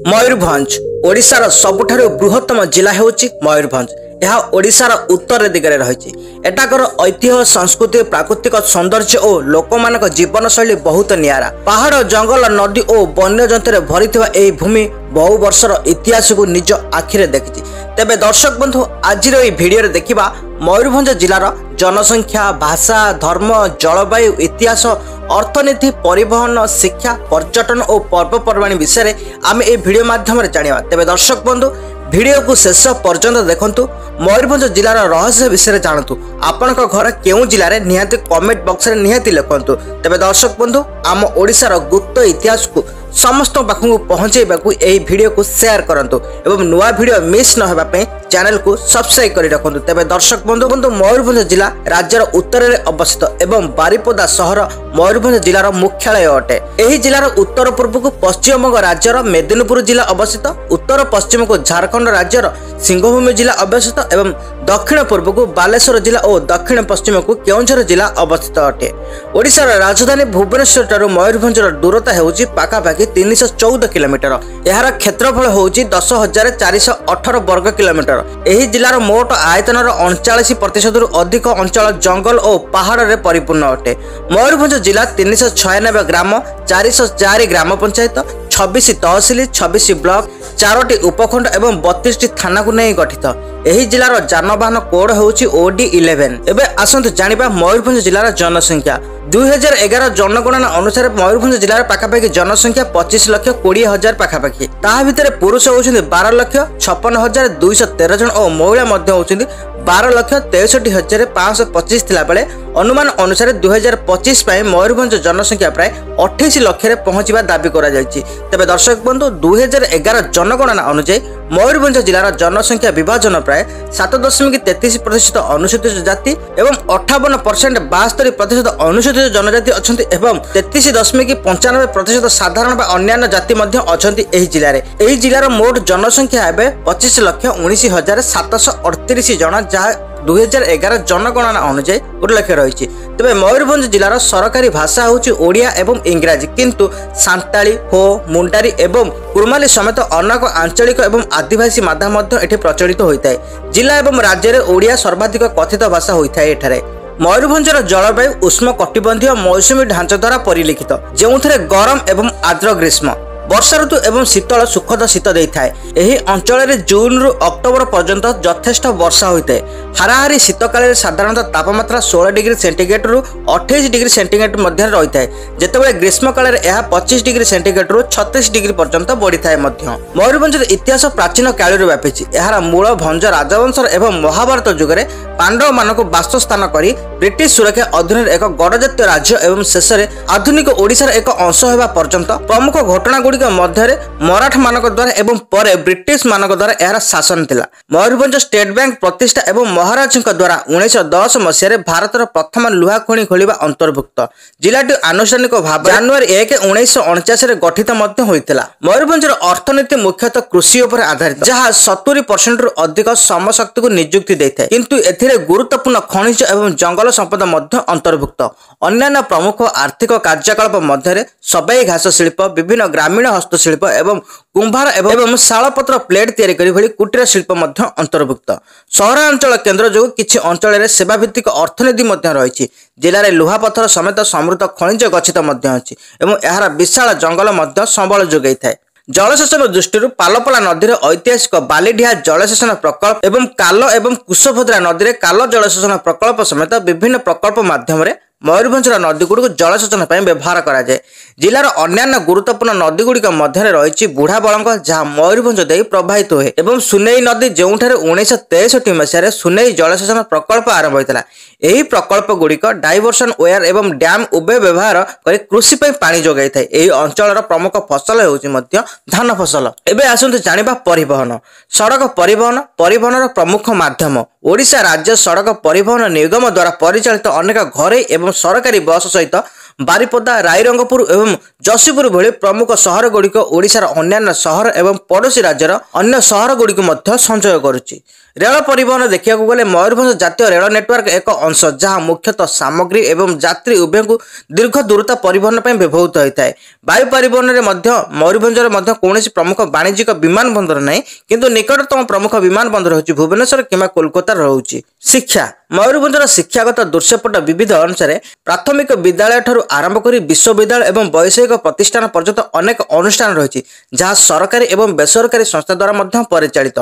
मयूरभंज ओडिशार सबुठारु बृहत्तम जिला हेउची मयूरभंज। यह ओडिशार उत्तर दिगरे रही। एटाकर ऐतिह्य संस्कृति प्राकृतिक सौंदर्य और लोकमानक जीवनशैली बहुत नियारा। पहाड़ जंगल नदी और वन्यजंतु भरी यह भूमि बहु वर्षर इतिहास को निज आखिरे देखी। तेबे दर्शक बंधु आज भिडियो देखा मयूरभंज जिलार जनसंख्या, भाषा, धर्म, जलवायु, इतिहास, अर्थनीति, परिवहन, शिक्षा, पर्यटन और पर्वपर्वाणी विषय आम ए भिडियो माध्यम जाना। तेबे दर्शक बंधु भिडियो को शेष पर्यंत देखंतु। मयूरभंज जिलार रहस्य विषय जानतु। आपण घर केउ जिले में निहाती कमेंट बॉक्स रे निहाती लिखंतु। तेबे दर्शक बंधु आम ओडिशार गुप्त इतिहास को समस्त पाखु पहुंचेबा को एही वीडियो को शेयर करंतु एवं नुआ वीडियो मिस न होबा पे चैनल को सब्सक्राइब करि रखंतु। तेबे दर्शक बंधु मयूरभंज जिला राज्यर उत्तर में अवस्थित एवं बारिपदा शहर मयूरभंज जिलार मुख्यालय अटे। एही जिलार उत्तर पूर्व को पश्चिम बंग राज्यर मेदिनीपुर जिला अवस्थित, उत्तर पश्चिम को झारखंड राज्यर सिंहभूमि जिला अवस्थित एवं दक्षिण पूर्व को बालेश्वर जिला और दक्षिण पश्चिम को केउंझर जिला अवस्थित अटे। ओडिशार राजधानी भुवनेश्वर ठारू मयूरभंजर दूरता हेउची पाखापाखि 314 किलोमीटर। यार क्षेत्रफल होउची 10,418 वर्ग किलोमीटर। एही जिलार मोट आयतनर 39% अधिक अंचल जंगल और पहाड़ रे परिपूर्ण अटे। मयूरभंज जिला 396 ग्राम, 404 ग्राम पंचायत, 26 तहसिल, 26 ब्लॉक, 4टी उपखंड एवं 32टी थाना को नहीं गठित। एही जिलार जानवाहन कोड होउची OD11। एबे आसंतु जानिबा मयूरभंज जिलार जनसंख्या। 2011 जनगणना अनुसार मयूरभंज जिलार पाखापाखि जनसंख्या 25,20,000 पाखापाखि। ताहा भितर पुरुष होउछन्ति 12,56,213 जन और महिला मध्य होउछन्ति 12,63,525 थिला बेले अनुमान अनुसार 2025 पय मयूरभंज जनसंख्या प्राय 28 लाख रे पहुंचीबा दाबी करा जायछि। तबे दर्शक बंधु 2011 जनगणना अनुसार मयूरभंज जिलार जनसंख्या विभाजन प्राय 7.33% अनुसूचित जाति एवं 58% 72% अनुसूचित जनजाति अछंती एवं 33.95% साधारण बा अन्य जाति मध्य अछंती एही जिल्ला रे। एही जिल्लार मोट जनसंख्या एबे 25,19,738 जन, जहा 2011 जनगणना अनुसार उल्लेख रही। तेज मयूरभंज जिलार सरकारी भाषा होची ओडिया एवं इंग्राजी, किंतु सांताली, हो, मुंडारी एवं कुर्माली समेत अनेक आंचलिक एवं आदिवासी माध्य मध्य एठी प्रचलित होता है। जिला एवं राज्य में ओडिया सर्वाधिक कथित भाषा होता है। एठारे मयूरभंजर जलवायु उष्ण कटिबंधीय मौसुमी ढांचा द्वारा परिलिखित, जो गरम एवं आर्द्र ग्रीष्म, वर्षा ऋतु एवं शीतल सुखद शीत देता है। यही अंचल में जून रु अक्टोबर पर्यंत यथेष्ट वर्षा होता है। हाराहारी शीत काल साधारणतः तापमात्रा 16 डिग्री सेंटीग्रेड रु 28 डिग्री सेंटीग्रेड मध्य रही है, जितेबाला ग्रीष्म काल में यह 25 डिग्री सेंटीग्रेड रु 36 डिग्री पर्यंत बढ़ी था। मयूरभंजर इतिहास प्राचीन काल व्यापी। यार मूल भंज राजवंशर एवं महाभारत जुगे पांडव मान बासस्थान कर ब्रिटिश सुरक्षा अधीन एक गणजातीय राज्य एवं शेष में आधुनिक ओडिशार एक अंश होगा पर्यंत प्रमुख घटना गुड़िक मध्य मराठा मानक द्वारा एवं परे ब्रिटिश मानक द्वारा यार शासन थिला। मयूरभंज स्टेट बैंक प्रतिष्ठा एवं महाराज द्वारा 1910 मसीह भारतर प्रथम लुहा खଣି खोलिबा अंतर्भुक्त। जिलाटी आनुष्ठानिक भाव जनवरी 1, 1949 रे गठित मध्य होइतिला। मयूरभंजर अर्थनीति मुख्यतः कृषि उपर आधारित, जहाँ 70% रु अधिक श्रमशक्ति को नियुक्ति देता है, किंतु एथिरे गुरुत्वपूर्ण खनिज एवं जंगल संपदा मध्य अंतर्भुक्त। अन्य प्रमुख आर्थिक कार्यकलाप मध्य सबाई घास शिल्प, विभिन्न ग्रामीण हस्तशिल्प एवं कुंभार एवं शालपत्र प्लेट तैयारी करी भली कुटीर शिल्प मध्य अंतर्भुक्त। सहरांचल केन्द्र जो किछि अंचल में सेवा भित्तिक अर्थनीति मध्य रही। जिले में लुहा पत्थर समेत समृद्ध खनिज गच्छित मध्य अछि एवं यार विशाल जंगल मध्य संबल जोगाई थाए। जलसेचन दृष्टि पालपला नदी ऐतिहासिक बालीढिया जलसेचन प्रकल्प एवं काल एवं कुशभद्रा नदी में काल जलसेचन प्रकल्प समेत विभिन्न प्रकल्प माध्यम मयूरभंजर नदी गुड़िक जलसेचन व्यवहार कराए। जिलार अन्य गुरुत्वपूर्ण नदी गुड़िक मध्य रही बुढ़ा बलंग, जहाँ मयूरभंज दे प्रवाहित हुए, एवं सुनेई नदी, जो 1963 मसीह सुनेई जलसेचन प्रकल्प आरंभ होता। यही प्रकल्प गुड़िक डाइवर्सन वेयर एवं डैम उभय व्यवहार कर कृषि पानी जोगाई थाए। यही अंचल प्रमुख फसल होउछि धान फसल। एबे आसंतु जानिबा परिवहन। सड़क परिवहन प्रमुख माध्यम ओडिशा राज्य सड़क परिवहन निगम द्वारा परिचालित अनेक घरे एवं सरकारी बस सहित बारिपदा, रायरंगपुर एवं जसीपुर भली प्रमुख सहर गुड़िक ओडिशार अन्य सहर एवं पड़ोशी राज्यर अन्य सहर गुड़िक संजय करुछि। ରେଳ ପରିବହନ ଦେଖିବାକୁ ଗଲେ ମୟୂରଭଞ୍ଜ ଜାତୀୟ ରେଳ ନେଟୱାର୍କ ଏକ ଅଂଶ ଯାହା ମୁଖ୍ୟତଃ ସାମଗ୍ରୀ ଏବଂ ଯାତ୍ରୀ ଉଭୟଙ୍କୁ ଦୀର୍ଘ ଦୂରତା ପରିବହନ ପାଇଁ ବ୍ୟବହୃତ ହୋଇଥାଏ। ବାୟୁ ପରିବହନରେ ମଧ୍ୟ ମୟୂରଭଞ୍ଜରେ ମଧ୍ୟ କୌଣସି ପ୍ରମୁଖ ବାଣିଜ୍ୟିକ ବିମାନ ବନ୍ଦର ନାହିଁ, କିନ୍ତୁ ନିକଟତମ ପ୍ରମୁଖ ବିମାନ ବନ୍ଦର ହେଉଛି ଭୁବନେଶ୍ୱର କିମ୍ବା କୋଲକାତାରେ ରହୁଛି। ଶିକ୍ଷା ମୟୂରଭଞ୍ଜର ଶିକ୍ଷାଗତ ଦୃଶ୍ୟପଟ ବିବିଧ ଅନୁସାରେ ପ୍ରାଥମିକ ବିଦ୍ୟାଳୟ ଠାରୁ ଆରମ୍ଭ କରି ବିଶ୍ୱବିଦ୍ୟାଳୟ ଏବଂ ବୈଷୟିକ ପ୍ରତିଷ୍ଠାନ ପର୍ଯ୍ୟନ୍ତ ଅନେକ ଅନୁଷ୍ଠାନ ରହିଛି ଯାହା ସରକାରୀ ଏବଂ ବେସରକାରୀ ସଂସ୍ଥା ଦ୍ୱାରା ମଧ୍ୟ ପରିଚାଳିତ।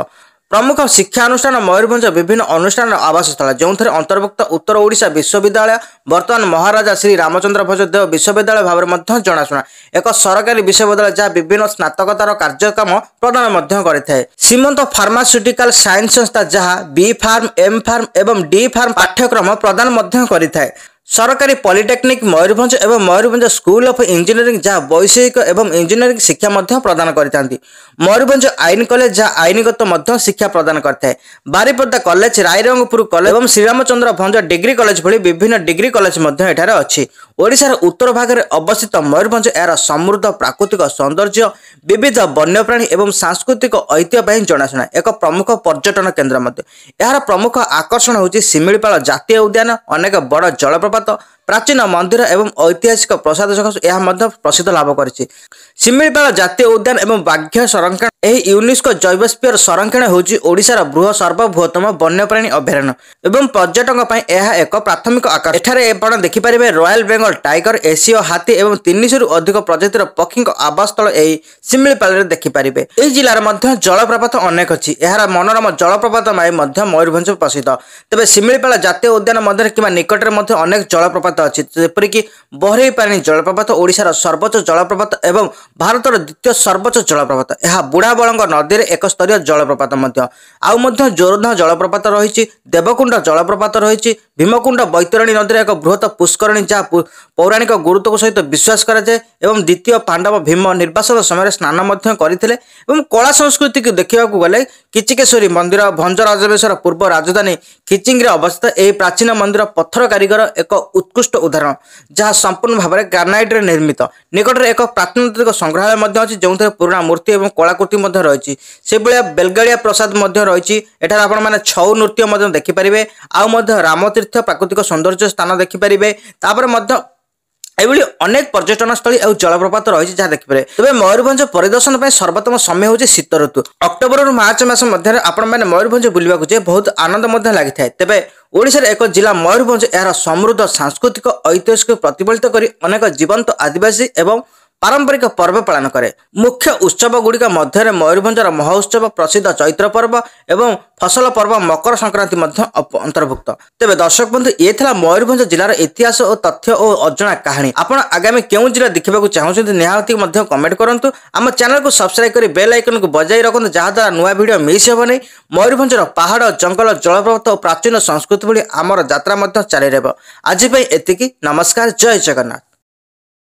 ପ୍ରମୁଖ ଶିକ୍ଷାନୁଷ୍ଠାନ ମୟୂରଭଞ୍ଜ ବିଭିନ୍ନ ଅନୁଷ୍ଠାନର ଆବାସସ୍ଥଳ ଯେଉଁଥିରେ ଅନ୍ତର୍ଭୁକ୍ତ ଉତ୍ତର ଓଡ଼ିଶା ବିଶ୍ୱବିଦ୍ୟାଳୟ ବର୍ତ୍ତମାନ ମହାରାଜା ଶ୍ରୀ ରାମଚନ୍ଦ୍ର ଭଞ୍ଜ ଦେବ ବିଶ୍ୱବିଦ୍ୟାଳୟ ଭାବରେ ମଧ୍ୟ ଜଣାଶୁଣା ଏକ ସରକାରୀ ବିଶ୍ୱବିଦ୍ୟାଳୟ ଯାହା ବିଭିନ୍ନ ସ୍ନାତକୋତ୍ତର କାର୍ଯ୍ୟକ୍ରମ ପ୍ରଦାନ ମଧ୍ୟ କରିଥାଏ। ଶ୍ରୀମନ୍ତ ଫାର୍ମାସ୍ୟୁଟିକାଲ ସାଇନ୍ସ ସଂସ୍ଥା ଯାହା ବି ଫାର୍ମ ଏମ୍ ଫାର୍ମ ଏବଂ ଡି ଫାର୍ମ ପାଠ୍ୟକ୍ରମ ପ୍ରଦାନ ମଧ୍ୟ କରିଥାଏ। ସରକାରୀ ପଲିଟେକ୍ନିକ୍ ମୟୂରଭଞ୍ଜ ଏବଂ ମୟୂରଭଞ୍ଜ ସ୍କୁଲ ଅଫ୍ ଇଞ୍ଜିନିୟରିଂ ଯାହା ବୈଷୟିକ ଏବଂ ଇଞ୍ଜିନିୟରିଂ ଶିକ୍ଷା ମଧ୍ୟ ପ୍ରଦାନ କରିଥାନ୍ତି। ମୟୂରଭଞ୍ଜ ଆଇନ କଲେଜ ଯାହା ଆଇନଗତ ମଧ୍ୟ ଶିକ୍ଷା ପ୍ରଦାନ କରିଥାଏ। ବାରିପଦା କଲେଜ, ରାଇରଙ୍ଗପୁର କଲେଜ ଏବଂ ଶ୍ରୀରାମଚନ୍ଦ୍ର ଭଞ୍ଜ ଡିଗ୍ରୀ କଲେଜ ଭଳି ବିଭିନ୍ନ ଡିଗ୍ରୀ କଲେଜ ମଧ୍ୟ ଏଠାରେ ଅଛି। ଓଡ଼ିଶାର ଉତ୍ତର ଭାଗରେ ଅବସ୍ଥିତ ମୟୂରଭଞ୍ଜ ଏହାର ସମୃଦ୍ଧ ପ୍ରାକୃତିକ ସୌନ୍ଦର୍ଯ୍ୟ, ବିବିଧ ବନ୍ୟପ୍ରାଣୀ ଏବଂ ସାଂସ୍କୃତିକ ଐତିହ୍ୟ ପାଇଁ ଜଣାଶୁଣା ଏକ ପ୍ରମୁଖ ପର୍ଯ୍ୟଟନ କେନ୍ଦ୍ର ମଧ୍ୟ। ଏହାର ପ୍ରମୁଖ ଆକର୍ଷଣ ହେଉଛି ଶିମିଳିପାଳ ଜାତୀୟ ଉଦ୍ୟାନ, ଅନେକ ବଡ଼ ଜଳପ୍ରପାତ, ପ୍ରାଚୀନ ମନ୍ଦିର ଏବଂ ଐତିହାସିକ ପ୍ରସାଦ ସକାଶେ ଏହା ମଧ୍ୟ ପ୍ରସିଦ୍ଧ ଲାଭ କରିଛି। ଶିମିଳିପାଳ ଜାତୀୟ ଉଦ୍ୟାନ ଏବଂ ବାଘ୍ୟ ସଂରକ୍ଷଣ ଏହି ୟୁନେସ୍କୋ ଜୈବସ୍ଫିୟର ସଂରକ୍ଷଣ ହେଉଛି ଓଡ଼ିଶାର ସର୍ବବୃହତ୍ତମ ବନ୍ୟପ୍ରାଣୀ ଅଭୟାରଣ୍ୟ ଏବଂ ପର୍ଯ୍ୟଟକଙ୍କ ପାଇଁ ଏହା ଏକ ପ୍ରାଥମିକ ଆକର୍ଷଣ। ଏଠାରେ ଆପଣ ଦେଖିପାରିବେ ରୟାଲ ବେଙ୍ଗଲ ଟାଇଗର, ଏସୀୟ ହାତୀ ଏବଂ 300ରୁ ଅଧିକ ପ୍ରଜାତିର ପକ୍ଷୀଙ୍କ ଆବାସସ୍ଥଳ ଏହି ଶିମିଳିପାଳରେ ଦେଖିପାରିବେ। ଏହି ଜିଲ୍ଲାରେ ମଧ୍ୟ ଜଳପ୍ରପାତ ଅନେକ ଅଛି। ଏହାର ମନୋରମ ଜଳପ୍ରପାତ ପାଇଁ ମଧ୍ୟ ମୟୂରଭଞ୍ଜ ପ୍ରସିଦ୍ଧ। ତେବେ ଶିମିଳିପାଳ ଜାତୀୟ ଉଦ୍ୟାନ ମଧ୍ୟରେ କିମ୍ବା ନିକଟରେ ମଧ୍ୟ ଅନେକ ଜଳପ୍ରପାତ ଅଛି, ଯେପରିକି ବରେଇପାଣି ଜଳପ୍ରପାତ ଓଡ଼ିଶାର ସର୍ବୋଚ୍ଚ ଜଳପ୍ରପାତ ଏବଂ ଭାରତର ଦ୍ୱିତୀୟ ସର୍ବୋଚ୍ଚ ଜଳପ୍ରପାତ। ଏହା ବୁଢ଼ାବଳଙ୍ଗ ନଦୀରେ ଏକ ସ୍ତରୀୟ ଜଳପ୍ରପାତ ମଧ୍ୟ। ଆଉ ମଧ୍ୟ ଜୋରଧା ଜଳପ୍ରପାତ ରହିଛି, ଦେବକୁଣ୍ଡ ଜଳପ୍ରପାତ ରହିଛି, ଭୀମକୁଣ୍ଡ ବୈତରଣୀ ନଦୀରେ ଏକ ବୃହତ ପୁଷ୍କରଣୀ ଯାହା ପୌରାଣିକ ଗୁରୁତ୍ୱ ସହିତ ବିଶ୍ୱାସ କରାଯାଏ ଏବଂ ଦ୍ୱିତୀୟ ପାଣ୍ଡବ ଭୀମ ନିର୍ବାସନ ସମୟରେ ସ୍ନାନ ମଧ୍ୟ କରିଥିଲେ। ଏବଂ କଳା ସଂସ୍କୃତିକୁ ଦେଖିବାକୁ ଗଲେ କିଚିକେଶ୍ୱରୀ ମନ୍ଦିର ଭଞ୍ଜ ରାଜବଂଶର ପୂର୍ବ ରାଜଧାନୀ ଖିଚିଙ୍ଗରେ ଅବସ୍ଥିତ ଏହି ପ୍ରାଚୀନ ମନ୍ଦିର ପଥର କାରିଗର ଏକ ଉତ୍କୃଷ୍ଟ ଉଦାହରଣ ଯାହା ସମ୍ପୂର୍ଣ୍ଣ ଭାବରେ ଗ୍ରାନାଇଟ୍ରେ ନିର୍ମିତ। ନିକଟରେ ଏକ ପ୍ରତ୍ନତାତ୍ତ୍ୱିକ ସଂଗ୍ରହାଳୟ ମଧ୍ୟ ଅଛି ଯେଉଁଥିରେ ପୁରୁଣା ମୂର୍ତ୍ତି ଏବଂ କଳାକୃତି ମଧ୍ୟ ରହିଛି। ସେଭଳିଆ ବେଲଗାଡ଼ିଆ ପ୍ରସାଦ ମଧ୍ୟ ରହିଛି। ଏଠାରେ ଆପଣମାନେ ଛଉ ନୃତ୍ୟ ମଧ୍ୟ ଦେଖିପାରିବେ। ଆଉ ମଧ୍ୟ ରାମତୀର୍ଥ ପ୍ରାକୃତିକ ସୌନ୍ଦର୍ଯ୍ୟ ସ୍ଥାନ ଦେଖିପାରିବେ। ତାପରେ ମଧ୍ୟ ଏଭଳି ଅନେକ ପର୍ଯ୍ୟଟନସ୍ଥଳୀ ଆଉ ଜଳପ୍ରପାତ ରହିଛି ଯାହା ଦେଖିପାରିବେ। ତେବେ ମୟୂରଭଞ୍ଜ ପରିଦର୍ଶନ ପାଇଁ ସର୍ବୋତ୍ତମ ସମୟ ହେଉଛି ଶୀତ ଋତୁ। ଅକ୍ଟୋବରରୁ ମାର୍ଚ୍ଚ ମାସ ମଧ୍ୟରେ ଆପଣମାନେ ମୟୂରଭଞ୍ଜ ବୁଲିବାକୁ ଯାଇ ବହୁତ ଆନନ୍ଦ ମଧ୍ୟ ଲାଗିଥାଏ। ତେବେ ଓଡ଼ିଶାର ଏକ ଜିଲ୍ଲା ମୟୂରଭଞ୍ଜ ଏହାର ସମୃଦ୍ଧ ସାଂସ୍କୃତିକ ଐତିହ୍ୟକୁ ପ୍ରତିଫଳିତ କରି ଅନେକ ଜୀବନ୍ତ ଆଦିବାସୀ ଏବଂ ପାରମ୍ପରିକ ପର୍ବ ପାଳନ କରେ। ମୁଖ୍ୟ ଉତ୍ସବ ଗୁଡ଼ିକ ମଧ୍ୟରେ ମୟୂରଭଞ୍ଜର ମହୋତ୍ସବ, ପ୍ରସିଦ୍ଧ ଚୈତ୍ର ପର୍ବ ଏବଂ ଫସଲ ପର୍ବ ମକର ସଂକ୍ରାନ୍ତି ମଧ୍ୟ ଅନ୍ତର୍ଭୁକ୍ତ। ତେବେ ଦର୍ଶକ ବନ୍ଧୁ, ଇଏ ଥିଲା ମୟୂରଭଞ୍ଜ ଜିଲ୍ଲାର ଇତିହାସ ଓ ତଥ୍ୟ ଓ ଅଜଣା କାହାଣୀ। ଆପଣ ଆଗାମୀ କେଉଁ ଜିଲ୍ଲା ଦେଖିବାକୁ ଚାହୁଁଛନ୍ତି ନିହାତି ମଧ୍ୟ କମେଣ୍ଟ କରନ୍ତୁ। ଆମ ଚ୍ୟାନେଲକୁ ସବସ୍କ୍ରାଇବ କରି ବେଲ୍ ଆଇକନକୁ ବଜାଇ ରଖନ୍ତୁ ଯାହାଦ୍ୱାରା ନୂଆ ଭିଡ଼ିଓ ମିସ୍ ହେବ ନାହିଁ। ମୟୂରଭଞ୍ଜର ପାହାଡ଼, ଜଙ୍ଗଲ, ଜଳପ୍ରପାତ ଓ ପ୍ରାଚୀନ ସଂସ୍କୃତି ଭଳି ଆମର ଯାତ୍ରା ମଧ୍ୟ ଚାଲି ରହିବ। ଆଜି ପାଇଁ ଏତିକି। ନମସ୍କାର, ଜୟ ଜଗନ୍ନାଥ।